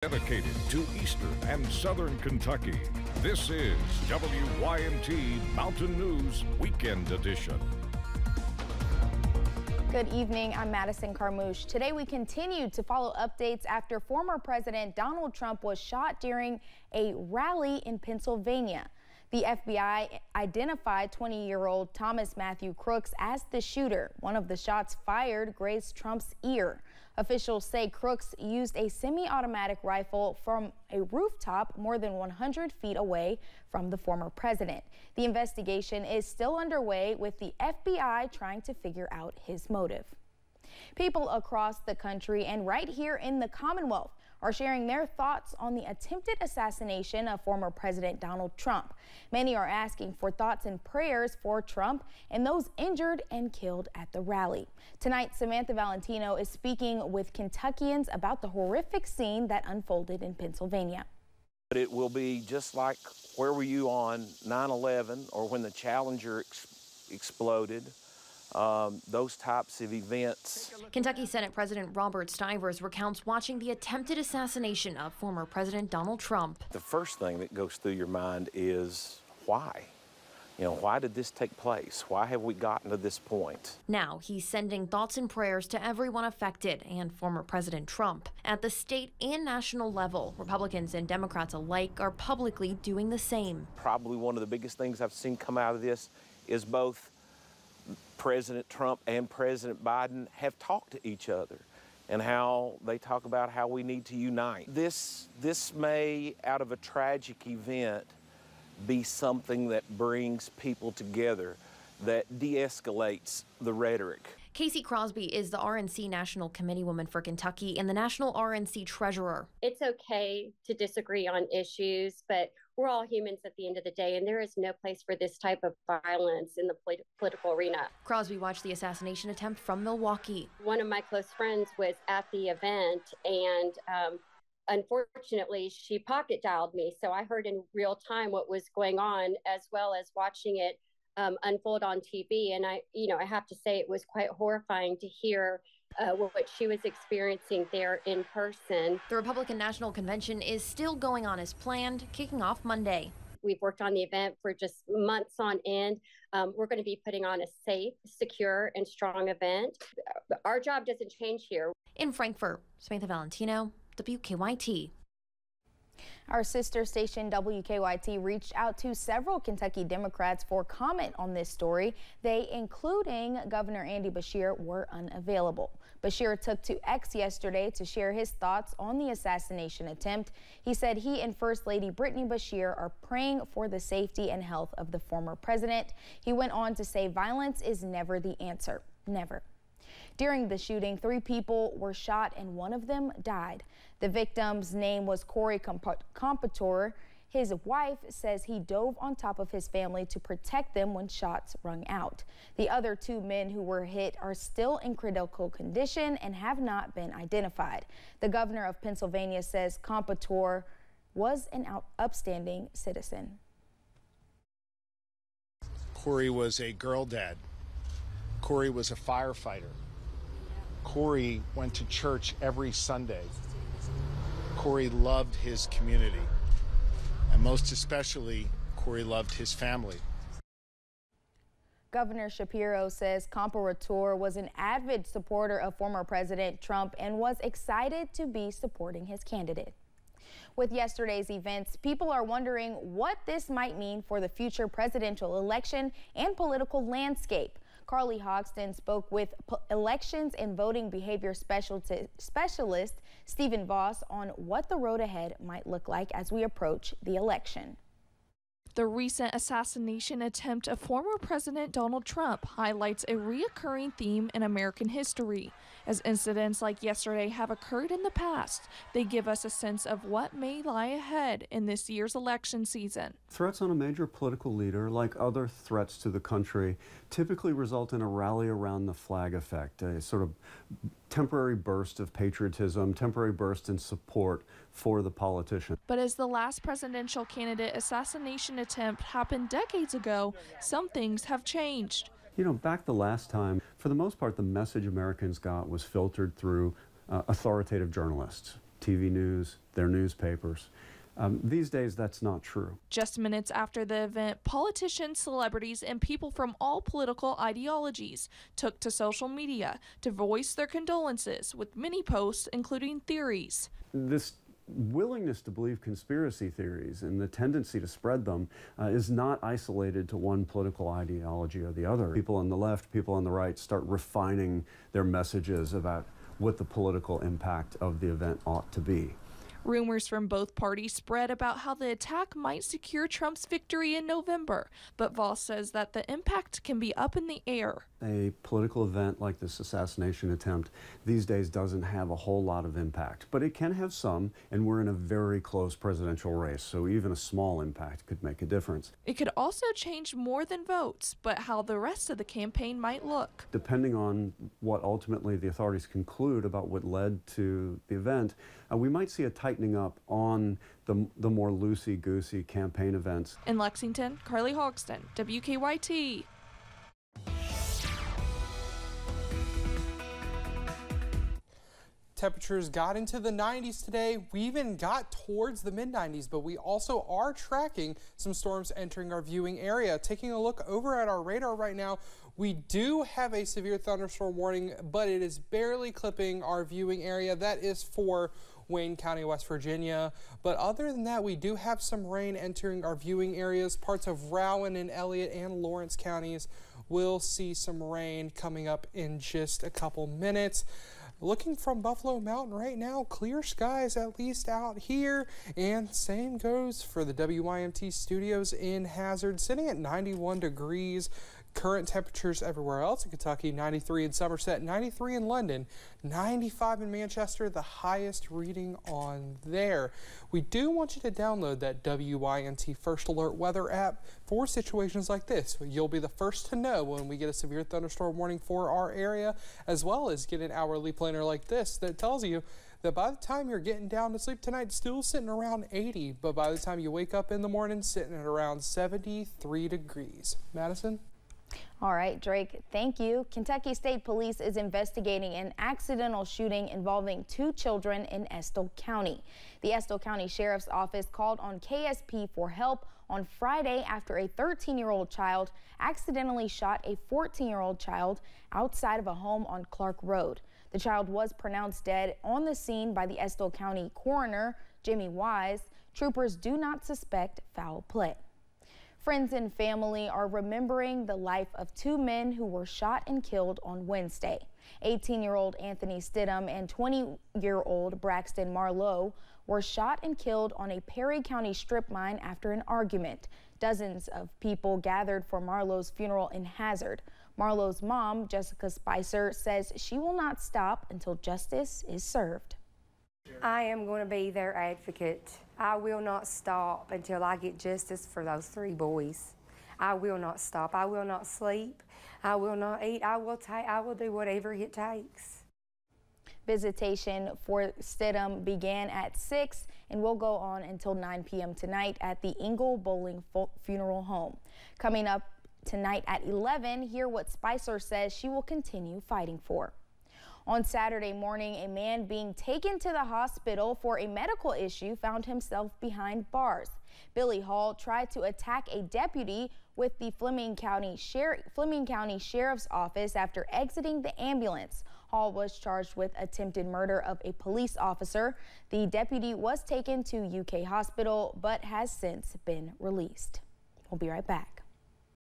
Dedicated to Eastern and Southern Kentucky, this is WYMT Mountain News Weekend Edition. Good evening, I'm Madison Carmouche. Today we continue to follow updates after former President Donald Trump was shot during a rally in Pennsylvania. The FBI identified 20-year-old Thomas Matthew Crooks as the shooter. One of the shots fired grazed Trump's ear. Officials say Crooks used a semi-automatic rifle from a rooftop more than 100 feet away from the former president. The investigation is still underway, with the FBI trying to figure out his motive. People across the country and right here in the Commonwealth are sharing their thoughts on the attempted assassination of former President Donald Trump. Many are asking for thoughts and prayers for Trump and those injured and killed at the rally. Tonight, Samantha Valentino is speaking with Kentuckians about the horrific scene that unfolded in Pennsylvania. But it will be just like where were you on 9/11 or when the Challenger exploded. Those types of events. Kentucky Senate President Robert Stivers recounts watching the attempted assassination of former President Donald Trump. The first thing that goes through your mind is why? You know, why did this take place? Why have we gotten to this point? Now he's sending thoughts and prayers to everyone affected and former President Trump. At the state and national level, Republicans and Democrats alike are publicly doing the same. Probably one of the biggest things I've seen come out of this is both President Trump and President Biden have talked to each other and how they talk about how we need to unite. This may, out of a tragic event, be something that brings people together, that de-escalates the rhetoric. Casey Crosby is the RNC National Committeewoman for Kentucky and the National RNC Treasurer. It's okay to disagree on issues, but we're all humans at the end of the day, and there is no place for this type of violence in the political arena. Crosby watched the assassination attempt from Milwaukee. One of my close friends was at the event, and unfortunately, she pocket dialed me, so I heard in real time what was going on, as well as watching it unfold on TV. And I have to say it was quite horrifying to hear what she was experiencing there in person. The Republican National Convention is still going on as planned, kicking off Monday. We've worked on the event for just months on end. We're going to be putting on a safe, secure, and strong event. Our job doesn't change here. In Frankfort, Samantha Valentino, WKYT. Our sister station WKYT reached out to several Kentucky Democrats for comment on this story. They, including Governor Andy Beshear, were unavailable. Beshear took to X yesterday to share his thoughts on the assassination attempt. He said he and First Lady Brittany Beshear are praying for the safety and health of the former president. He went on to say violence is never the answer. Never. During the shooting, 3 people were shot and one of them died. The victim's name was Corey Compatore. His wife says he dove on top of his family to protect them when shots rung out. The other 2 men who were hit are still in critical condition and have not been identified. The governor of Pennsylvania says Compatore was an upstanding citizen. Corey was a girl dad. Corey was a firefighter. Corey went to church every Sunday. Corey loved his community. And most especially, Corey loved his family. Governor Shapiro says Compatore was an avid supporter of former President Trump and was excited to be supporting his candidate. With yesterday's events, people are wondering what this might mean for the future presidential election and political landscape. Carly Hogston spoke with elections and voting behavior specialist Stephen Voss on what the road ahead might look like as we approach the election. The recent assassination attempt of former President Donald Trump highlights a reoccurring theme in American history. As incidents like yesterday have occurred in the past, they give us a sense of what may lie ahead in this year's election season. Threats on a major political leader, like other threats to the country, typically result in a rally around the flag effect, a sort of temporary burst of patriotism, temporary burst in support for the politician. But as the last presidential candidate assassination attempt happened decades ago, some things have changed. You know, back the last time, for the most part, the message Americans got was filtered through authoritative journalists. TV news, their newspapers. These days, that's not true. Just minutes after the event, politicians, celebrities, and people from all political ideologies took to social media to voice their condolences, with many posts including theories. This willingness to believe conspiracy theories and the tendency to spread them is not isolated to one political ideology or the other. People on the left, people on the right start refining their messages about what the political impact of the event ought to be. Rumors from both parties spread about how the attack might secure Trump's victory in November, but Voss says that the impact can be up in the air. A political event like this assassination attempt these days doesn't have a whole lot of impact, but it can have some, and we're in a very close presidential race, so even a small impact could make a difference. It could also change more than votes, but how the rest of the campaign might look. Depending on what ultimately the authorities conclude about what led to the event, we might see a tightening up on the more loosey-goosey campaign events. In Lexington, Carly Hogston, WKYT. Temperatures got into the 90s today. We even got towards the mid-90s, but we also are tracking some storms entering our viewing area. Taking a look over at our radar right now, we do have a severe thunderstorm warning, but it is barely clipping our viewing area. That is for Wayne County, West Virginia. But other than that, we do have some rain entering our viewing areas. Parts of Rowan and Elliott and Lawrence counties will see some rain coming up in just a couple minutes. Looking from Buffalo Mountain right now, clear skies at least out here, and same goes for the WYMT studios in Hazard, sitting at 91 degrees. Current temperatures everywhere else in Kentucky: 93 in Somerset, 93 in London, 95 in Manchester, the highest reading on there. We do want you to download that WYMT First Alert weather app for situations like this. You'll be the first to know when we get a severe thunderstorm warning for our area, as well as get an hourly planner like this that tells you that by the time you're getting down to sleep tonight, still sitting around 80, but by the time you wake up in the morning, sitting at around 73 degrees. Madison? All right, Drake, thank you. Kentucky State Police is investigating an accidental shooting involving 2 children in Estill County. The Estill County Sheriff's Office called on KSP for help on Friday after a 13-year-old child accidentally shot a 14-year-old child outside of a home on Clark Road. The child was pronounced dead on the scene by the Estill County coroner, Jimmy Wise. Troopers do not suspect foul play. Friends and family are remembering the life of 2 men who were shot and killed on Wednesday. 18-year-old Anthony Stidham and 20-year-old Braxton Marlowe were shot and killed on a Perry County strip mine after an argument. Dozens of people gathered for Marlowe's funeral in Hazard. Marlowe's mom, Jessica Spicer, says she will not stop until justice is served. I am going to be their advocate. I will not stop until I get justice for those 3 boys. I will not stop. I will not sleep. I will not eat. I will do whatever it takes. Visitation for Stidham began at 6 and will go on until 9 p.m. tonight at the Ingle Bowling Funeral Home. Coming up tonight at 11, hear what Spicer says she will continue fighting for. On Saturday morning, a man being taken to the hospital for a medical issue found himself behind bars. Billy Hall tried to attack a deputy with the Fleming County Sheriff's Office after exiting the ambulance. Hall was charged with attempted murder of a police officer. The deputy was taken to UK Hospital but has since been released. We'll be right back.